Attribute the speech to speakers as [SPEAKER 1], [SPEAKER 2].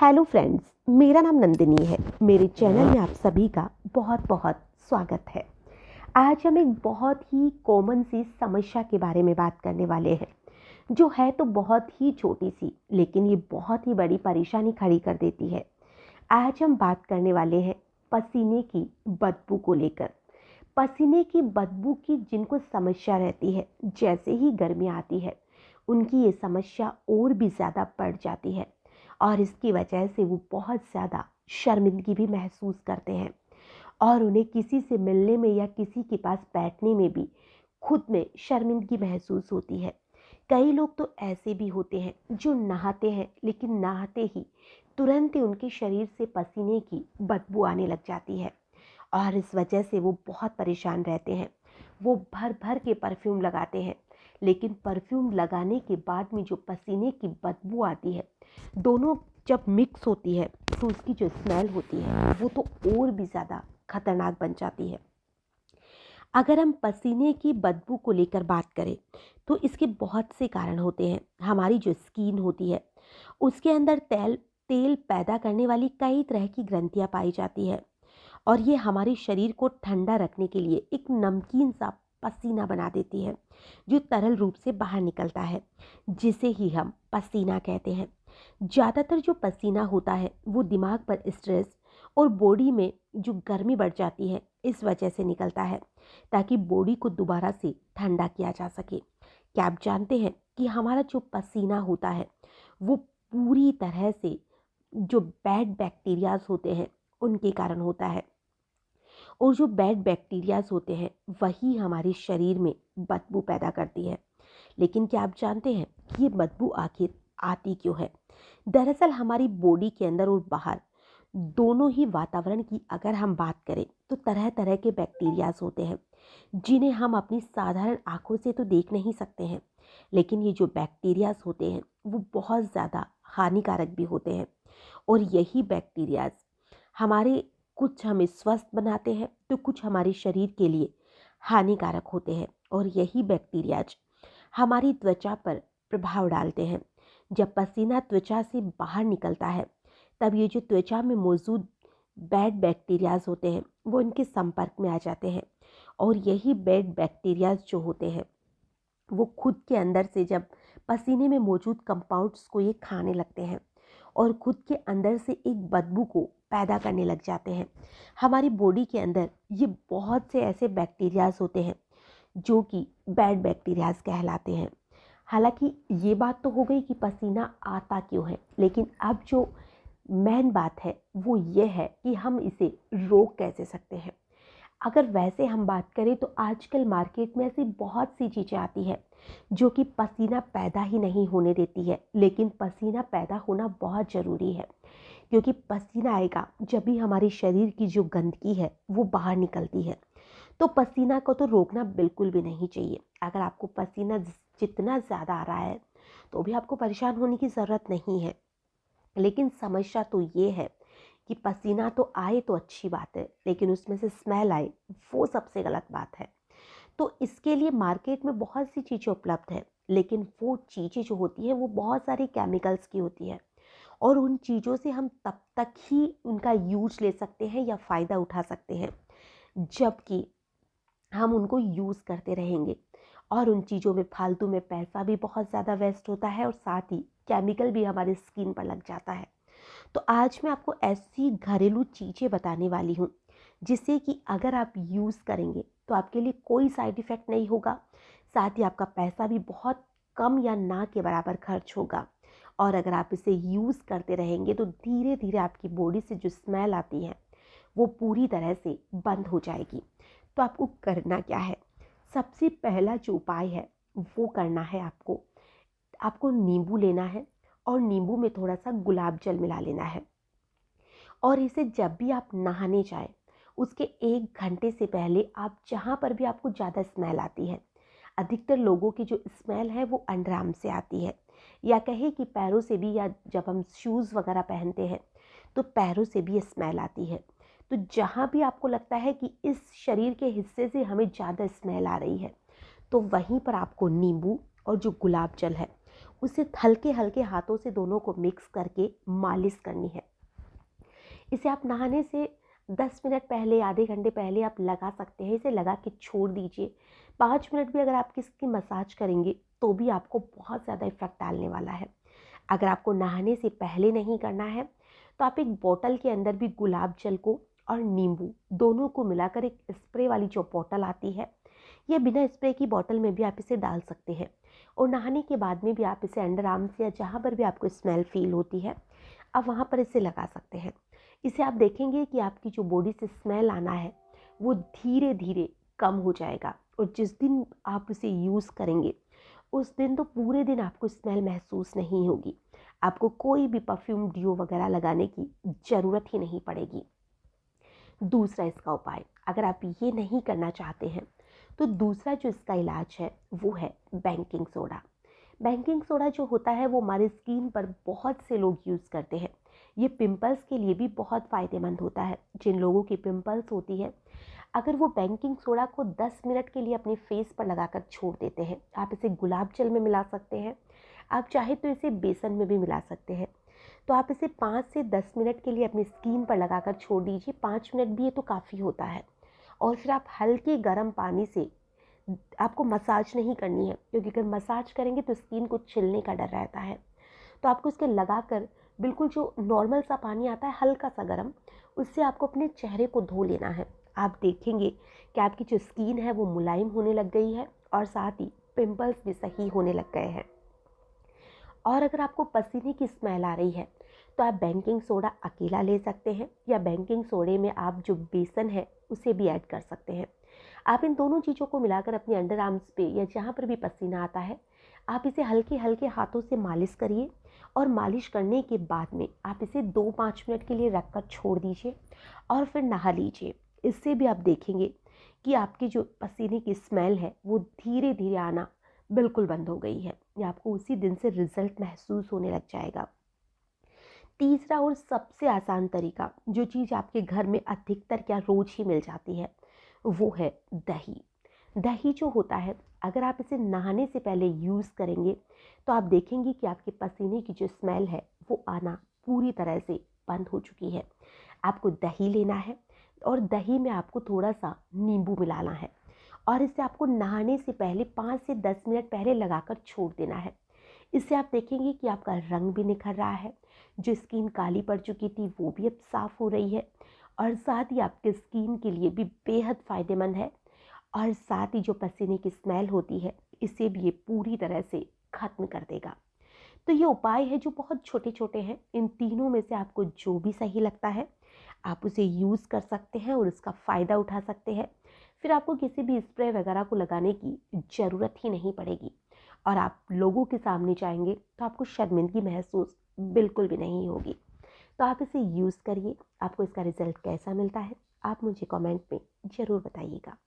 [SPEAKER 1] Hello friends, मेरा नाम नंदिनी है। मेरे चैनल में आप सभी का बहुत बहुत स्वागत है। आज हम एक बहुत ही कॉमन सी समस्या के बारे में बात करने वाले हैं, जो है तो बहुत ही छोटी सी, लेकिन ये बहुत ही बड़ी परेशानी खड़ी कर देती है। आज हम बात करने वाले हैं पसीने की बदबू को लेकर। पसीने की बदबू की जिनको समस्या रहती है, जैसे ही गर्मी आती है उनकी ये समस्या और भी ज़्यादा बढ़ जाती है और इसकी वजह से वो बहुत ज़्यादा शर्मिंदगी भी महसूस करते हैं और उन्हें किसी से मिलने में या किसी के पास बैठने में भी खुद में शर्मिंदगी महसूस होती है। कई लोग तो ऐसे भी होते हैं जो नहाते हैं, लेकिन नहाते ही तुरंत ही उनके शरीर से पसीने की बदबू आने लग जाती है और इस वजह से वो बहुत परेशान रहते हैं। वो भर भर के परफ्यूम लगाते हैं, लेकिन परफ्यूम लगाने के बाद में जो पसीने की बदबू आती है, दोनों जब मिक्स होती है तो उसकी जो स्मेल होती है वो तो और भी ज़्यादा खतरनाक बन जाती है। अगर हम पसीने की बदबू को लेकर बात करें तो इसके बहुत से कारण होते हैं। हमारी जो स्किन होती है उसके अंदर तेल तेल पैदा करने वाली कई तरह की ग्रंथियां पाई जाती है और ये हमारे शरीर को ठंडा रखने के लिए एक नमकीन सा पसीना बना देती है, जो तरल रूप से बाहर निकलता है, जिसे ही हम पसीना कहते हैं। ज़्यादातर जो पसीना होता है वो दिमाग पर स्ट्रेस और बॉडी में जो गर्मी बढ़ जाती है इस वजह से निकलता है, ताकि बॉडी को दोबारा से ठंडा किया जा सके। क्या आप जानते हैं कि हमारा जो पसीना होता है वो पूरी तरह से जो बैड बैक्टीरियाज होते हैं उनके कारण होता है, और जो बैड बैक्टीरियाज होते हैं वही हमारे शरीर में बदबू पैदा करती है। लेकिन क्या आप जानते हैं कि ये बदबू आखिर आती क्यों है? दरअसल हमारी बॉडी के अंदर और बाहर दोनों ही वातावरण की अगर हम बात करें तो तरह तरह के बैक्टीरियाज होते हैं, जिन्हें हम अपनी साधारण आंखों से तो देख नहीं सकते हैं, लेकिन ये जो बैक्टीरियाज होते हैं वो बहुत ज़्यादा हानिकारक भी होते हैं। और यही बैक्टीरियाज हमारे कुछ हमें स्वस्थ बनाते हैं तो कुछ हमारे शरीर के लिए हानिकारक होते हैं। और यही बैक्टीरियाज हमारी त्वचा पर प्रभाव डालते हैं। जब पसीना त्वचा से बाहर निकलता है तब ये जो त्वचा में मौजूद बैड बैक्टीरियाज होते हैं वो इनके संपर्क में आ जाते हैं, और यही बैड बैक्टीरियाज जो होते हैं वो खुद के अंदर से जब पसीने में मौजूद कंपाउंड्स को ये खाने लगते हैं और खुद के अंदर से एक बदबू को पैदा करने लग जाते हैं। हमारी बॉडी के अंदर ये बहुत से ऐसे बैक्टीरियाज होते हैं जो कि बैड बैक्टीरियाज कहलाते हैं। हालांकि ये बात तो हो गई कि पसीना आता क्यों है, लेकिन अब जो मेन बात है वो ये है कि हम इसे रोक कैसे सकते हैं। अगर वैसे हम बात करें तो आजकल मार्केट में ऐसी बहुत सी चीज़ें आती हैं जो कि पसीना पैदा ही नहीं होने देती है, लेकिन पसीना पैदा होना बहुत ज़रूरी है, क्योंकि पसीना आएगा जब भी हमारे शरीर की जो गंदगी है वो बाहर निकलती है। तो पसीना को तो रोकना बिल्कुल भी नहीं चाहिए। अगर आपको पसीना जितना ज़्यादा आ रहा है तो भी आपको परेशान होने की ज़रूरत नहीं है, लेकिन समस्या तो ये है कि पसीना तो आए तो अच्छी बात है, लेकिन उसमें से स्मेल आए वो सबसे गलत बात है। तो इसके लिए मार्केट में बहुत सी चीज़ें उपलब्ध है, लेकिन वो चीज़ें जो होती हैं वो बहुत सारी केमिकल्स की होती है, और उन चीज़ों से हम तब तक ही उनका यूज ले सकते हैं या फ़ायदा उठा सकते हैं जबकि हम उनको यूज़ करते रहेंगे, और उन चीज़ों में फालतू में पैसा भी बहुत ज़्यादा वेस्ट होता है और साथ ही केमिकल भी हमारी स्किन पर लग जाता है। तो आज मैं आपको ऐसी घरेलू चीज़ें बताने वाली हूँ जिससे कि अगर आप यूज़ करेंगे तो आपके लिए कोई साइड इफ़ेक्ट नहीं होगा, साथ ही आपका पैसा भी बहुत कम या ना के बराबर खर्च होगा। और अगर आप इसे यूज़ करते रहेंगे तो धीरे धीरे आपकी बॉडी से जो स्मेल आती है वो पूरी तरह से बंद हो जाएगी। तो आपको करना क्या है? सबसे पहला जो उपाय है वो करना है आपको आपको नींबू लेना है और नींबू में थोड़ा सा गुलाब जल मिला लेना है, और इसे जब भी आप नहाने जाएं उसके 1 घंटे से पहले आप जहाँ पर भी आपको ज़्यादा स्मेल आती है, अधिकतर लोगों की जो स्मेल है वो अंडरआर्म से आती है, या कहे कि पैरों से भी, या जब हम शूज़ वगैरह पहनते हैं तो पैरों से भी स्मेल आती है। तो जहाँ भी आपको लगता है कि इस शरीर के हिस्से से हमें ज़्यादा स्मेल आ रही है तो वहीं पर आपको नींबू और जो गुलाब जल है उसे हल्के हल्के हाथों से दोनों को मिक्स करके मालिश करनी है। इसे आप नहाने से 10 मिनट पहले, आधे घंटे पहले आप लगा सकते हैं। इसे लगा के छोड़ दीजिए। 5 मिनट भी अगर आप इसकी मसाज करेंगे तो भी आपको बहुत ज़्यादा इफ़ेक्ट डालने वाला है। अगर आपको नहाने से पहले नहीं करना है तो आप एक बोतल के अंदर भी गुलाब जल को और नींबू दोनों को मिलाकर एक स्प्रे वाली जो बोतल आती है, या बिना स्प्रे की बोतल में भी आप इसे डाल सकते हैं। और नहाने के बाद में भी आप इसे अंडर आर्म्स या जहाँ पर भी आपको स्मेल फील होती है, आप वहाँ पर इसे लगा सकते हैं। इसे आप देखेंगे कि आपकी जो बॉडी से स्मेल आना है वो धीरे धीरे कम हो जाएगा। और जिस दिन आप इसे यूज़ करेंगे उस दिन तो पूरे दिन आपको स्मेल महसूस नहीं होगी। आपको कोई भी परफ्यूम, डियो वगैरह लगाने की ज़रूरत ही नहीं पड़ेगी। दूसरा इसका उपाय, अगर आप ये नहीं करना चाहते हैं तो दूसरा जो इसका इलाज है वो है बेकिंग सोडा। बेकिंग सोडा जो होता है वो हमारी स्किन पर बहुत से लोग यूज़ करते हैं। ये पिंपल्स के लिए भी बहुत फ़ायदेमंद होता है। जिन लोगों की पिंपल्स होती है, अगर वो बेकिंग सोडा को 10 मिनट के लिए अपने फेस पर लगाकर छोड़ देते हैं, आप इसे गुलाब जल में मिला सकते हैं, आप चाहे तो इसे बेसन में भी मिला सकते हैं। तो आप इसे 5 से 10 मिनट के लिए अपनी स्किन पर लगाकर छोड़ दीजिए। 5 मिनट भी ये तो काफ़ी होता है। और फिर आप हल्के गर्म पानी से, आपको मसाज नहीं करनी है क्योंकि अगर मसाज करेंगे तो स्किन को छिलने का डर रहता है। तो आपको इसके लगाकर बिल्कुल जो नॉर्मल सा पानी आता है हल्का सा गर्म, उससे आपको अपने चेहरे को धो लेना है। आप देखेंगे कि आपकी जो स्किन है वो मुलायम होने लग गई है और साथ ही पिंपल्स भी सही होने लग गए हैं। और अगर आपको पसीने की स्मेल आ रही है तो आप बेकिंग सोडा अकेला ले सकते हैं, या बेकिंग सोडे में आप जो बेसन है उसे भी ऐड कर सकते हैं। आप इन दोनों चीज़ों को मिलाकर अपने अंडर आर्म्स पे या जहाँ पर भी पसीना आता है, आप इसे हल्के हल्के हाथों से मालिश करिए। और मालिश करने के बाद में आप इसे 2-5 मिनट के लिए रख कर छोड़ दीजिए और फिर नहा लीजिए। इससे भी आप देखेंगे कि आपकी जो पसीने की स्मेल है वो धीरे धीरे आना बिल्कुल बंद हो गई है, या आपको उसी दिन से रिजल्ट महसूस होने लग जाएगा। तीसरा और सबसे आसान तरीका, जो चीज़ आपके घर में अधिकतर क्या रोज ही मिल जाती है, वो है दही। दही जो होता है, अगर आप इसे नहाने से पहले यूज़ करेंगे तो आप देखेंगे कि आपके पसीने की जो स्मेल है वो आना पूरी तरह से बंद हो चुकी है। आपको दही लेना है और दही में आपको थोड़ा सा नींबू मिलाना है और इसे आपको नहाने से पहले 5 से 10 मिनट पहले लगाकर छोड़ देना है। इससे आप देखेंगे कि आपका रंग भी निखर रहा है, जो स्किन काली पड़ चुकी थी वो भी अब साफ़ हो रही है, और साथ ही आपके स्किन के लिए भी बेहद फ़ायदेमंद है। और साथ ही जो पसीने की स्मेल होती है, इसे भी ये पूरी तरह से ख़त्म कर देगा। तो ये उपाय है जो बहुत छोटे छोटे हैं। इन तीनों में से आपको जो भी सही लगता है आप उसे यूज़ कर सकते हैं और इसका फ़ायदा उठा सकते हैं। फिर आपको किसी भी स्प्रे वगैरह को लगाने की ज़रूरत ही नहीं पड़ेगी, और आप लोगों के सामने जाएंगे तो आपको शर्मिंदगी महसूस बिल्कुल भी नहीं होगी। तो आप इसे यूज़ करिए। आपको इसका रिज़ल्ट कैसा मिलता है आप मुझे कमेंट में ज़रूर बताइएगा।